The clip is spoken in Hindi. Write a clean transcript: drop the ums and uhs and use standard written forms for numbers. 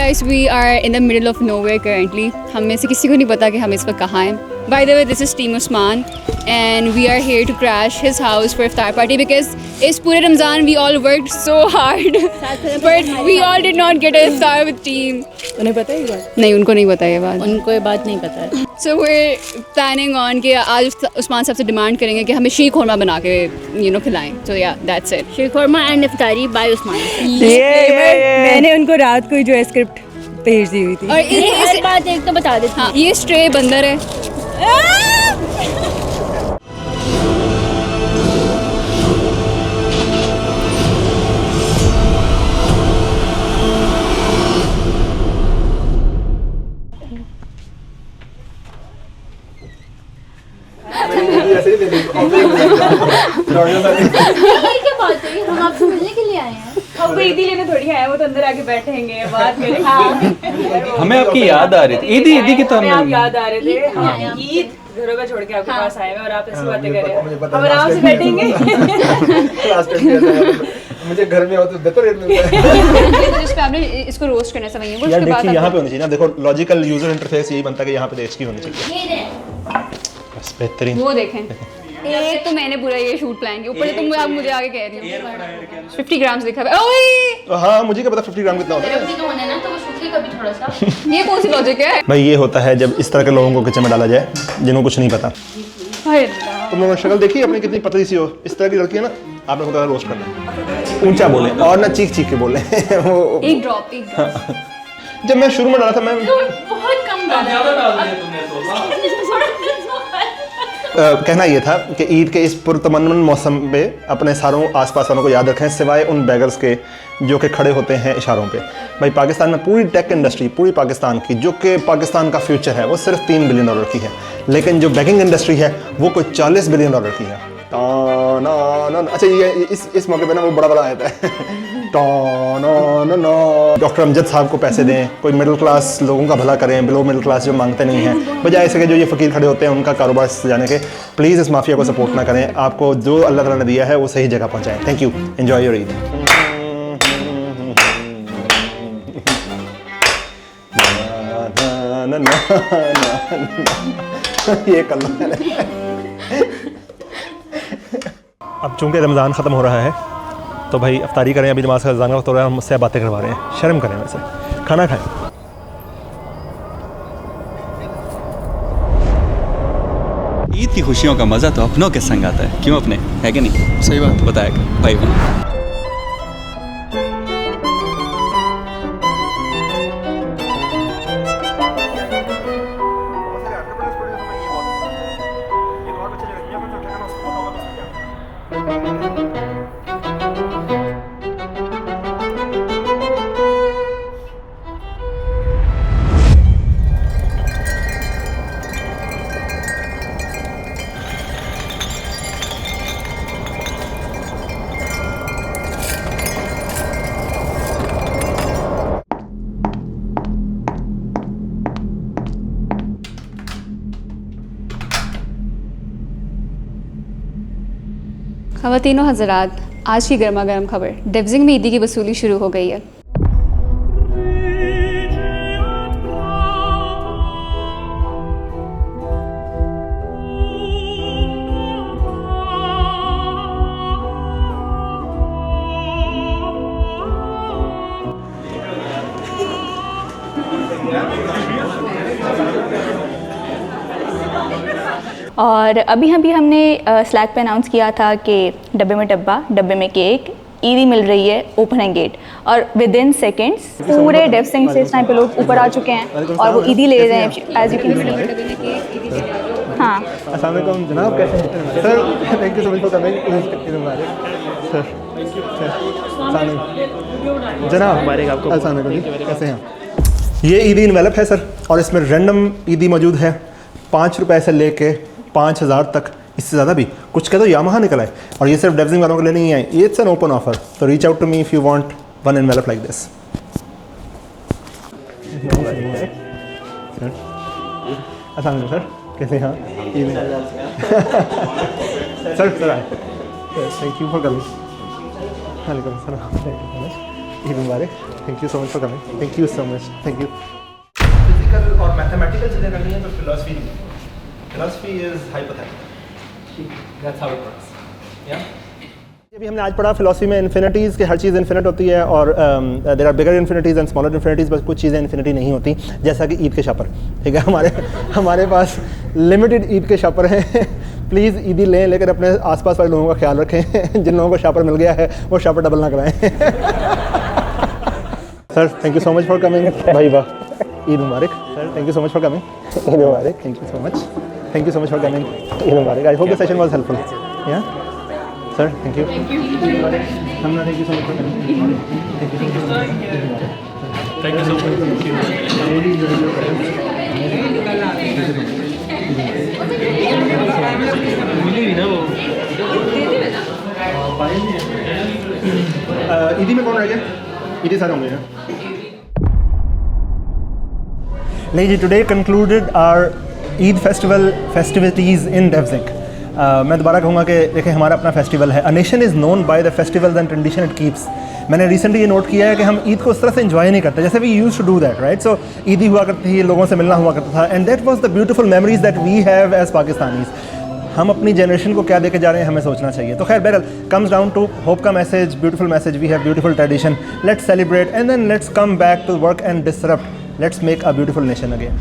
guys, we are in the middle of nowhere currently. हम में से किसी को नहीं पता कि हम इस वक्त कहाँ हैं. By the way, this is Team Usman and we are here to crash his house for iftar party because इस पूरे Ramzan we all worked so hard but we all did not get a iftar with team. उन्हें पता है ये बात? नहीं, उनको नहीं पता ये बात. उनको ये बात नहीं पता है. So we're planning on कि आज उस्मान साहब से डिमांड करेंगे कि हमें शीर खुरमा बना के खिलाएं. So yeah, that's it. Sheer khurma and iftari by Usman. मैंने उनको रात को जो स्क्रिप्ट भेज दी हुई थी. और इस बात एक तो बता देती. हाँ, ये स्ट्रे बंदर है. हम आपसे मिलने के लिए आए हैं. हम कोई ईदी लेने थोड़ी आए, वो तो अंदर आके बैठेंगे बात करेंगे. हमें आपकी याद आ रही थी. ईदी की तो हमें आप हमें याद आ रहे थे. हम ईद घरों का छोड़ के आपके पास आए हैं और आप ऐसी बातें कर रहे हैं. हम आराम से बैठेंगे. मुझे घर में हो तो बेहतर रेट मिलता है. जिस पे आपने इसको रोस्ट करना समझिए वो यार उसके बाद देखिए यहाँ पे होनी चाहिए ना. देखो लॉजिकल यूजर इंटरफेस यही बनता है कि यहाँ पे एचकी होनी चाहिए. बस बेहतरीन. वो देखें. एक तो मैंने पूरा ये शूट प्लान किया, ऊपर से तुम आप मुझे आगे कह रही हो 50 ग्राम्स लिखा है. ओए हाँ मुझे क्या पता 50 ग्राम कितना होता है. तो होने ना तो वो सूखे कभी थोड़ा सा. ये कौन सी लॉजिक है भाई ये होता है जब इस तरह के लोगों को किचन में डाला जाए जिनको कुछ नहीं पता. तुम लोगों ने शक्ल देखी अपनी कितनी पतली सी हो. इस तरह की लड़की है ना, आपने खुद रोस्ट करना. ऊंचा बोले और ना चीख चीख के बोले. वो एक ड्रॉप. जब मैं शुरू में डाला था मैं बहुत कम डाला. कहना ये था कि ईद के इस पुरतमन्नन मौसम पे अपने सारों आसपास वालों को याद रखें सिवाय उन बैगर्स के जो कि खड़े होते हैं इशारों पे. भाई पाकिस्तान में पूरी टेक इंडस्ट्री पूरी पाकिस्तान की जो कि पाकिस्तान का फ्यूचर है वो सिर्फ $3 बिलियन की है. लेकिन जो बैगिंग इंडस्ट्री है वो कोई $40 बिलियन की है. अच्छा ये इस मौके पे ना वो बड़ा बड़ा आया है. डॉक्टर अमजद साहब को पैसे दें, कोई मिडिल क्लास लोगों का भला करें, बिलो मिडिल क्लास जो मांगते नहीं हैं, बजाय ऐसे के जो ये फ़कीर खड़े होते हैं उनका कारोबार सजाने के. प्लीज़ इस माफिया को सपोर्ट ना करें. आपको जो अल्लाह ताला ने दिया है वो सही जगह पहुंचाएं. Thank you. Enjoy your Eid. ये अब चूंकि रमज़ान ख़त्म हो रहा है तो भाई अफ्तारी करें. अभी नमाज का अज़ान का वक्त हो रहा है. हम मुझसे बातें करवा रहे हैं. शर्म करें वैसे. खाना खाएं. ईद की खुशियों का मज़ा तो अपनों के संग आता है. क्यों अपने, है कि नहीं? सही बात बताया भाई. ख़वातीनो हज़रात, आज की गर्मा गर्म खबर. डेवजिंग में ईदी की वसूली शुरू हो गई है. और अभी हमने स्लैक पे अनाउंस किया था कि डब्बे में डब्बा, डब्बे में केक, ईदी मिल रही है ओपन एंड गेट. और विद इन सेकेंड्स पूरे डेवसिंग से इस टाइम पे लोग ऊपर आ चुके हैं और वो ईदी ले रहे हैं एज यू कैन सी. हाँ अस्सलाम वालेकुम जनाब, कैसे हैं sir? Thank you so much for coming sir. जनाब मुबारक आपको. अस्सलाम वालेकुम, कैसे हैं? ये ईदी इन्वेलप है सर और इसमें रैंडम ईदी मौजूद है. ₹5 से लेके 5,000 तक, इससे ज़्यादा भी. कुछ कह दो यामाहा निकला है. और ये सिर्फ डेवजिंग वालों के लिए नहीं है. It's an open offer. तो reach out to me if you want one envelope like this. अस्सलाम वालेकुम सर, कैसे हैं? Sir thank you for coming. वालेकुम सलाम. ईद मुबारक। Thank you so much for coming, thank you so much, thank you. Physical और मैथमेटिकल चीज़ें करनी है तो philosophy is hypothetical, that's how it works. या अभी हमने आज पढ़ा फिलॉसफी में इन्फिनिटीज़ कि हर चीज़ इन्फिनिट होती है और there are bigger infinities and smaller infinities, बस कुछ चीज़ें इन्फिनिटी नहीं होती, जैसा कि ईद के शापर। ठीक है, हमारे पास लिमिटेड ईद के शापर हैं। प्लीज़ ईदी लेकर अपने आसपास वाले लोगों का ख्याल रखें। जिन लोगों को शापर मिल गया है वो शापर डबल ना कराएं। Sir thank you so much for coming. भाई वाह, ईद मुबारक। Sir thank you so much for coming. Eid मुबारक। Thank you so much, thank you so much for coming. Eid मुबारक। I hope the session was helpful. या sir thank you. Thank you so much for coming. Thank you so ईदी में कौन रह गया? ईदी सारे होंगे ना। नहीं जी, today concluded our Eid festivities in डेवजिंक। मैं दोबारा कहूँगा कि देखिए हमारा अपना फेस्टिवल है। A nation is known by the festivals and tradition it keeps. मैंने रिसेंटली ये नोट किया है कि हम ईद को उस तरह से एंजॉय नहीं करते जैसे we used to do that, right. So ईदी हुआ करती थी, लोगों से मिलना हुआ करता था, and that was the beautiful memories that we have as Pakistanis. हम अपनी जनरेशन को क्या देके जा रहे हैं हमें सोचना चाहिए। तो खैर बहरहाल कम्स डाउन टू होप का message, beautiful message, we have beautiful tradition, let's celebrate and then let's come back to work and disrupt, let's make a beautiful nation again.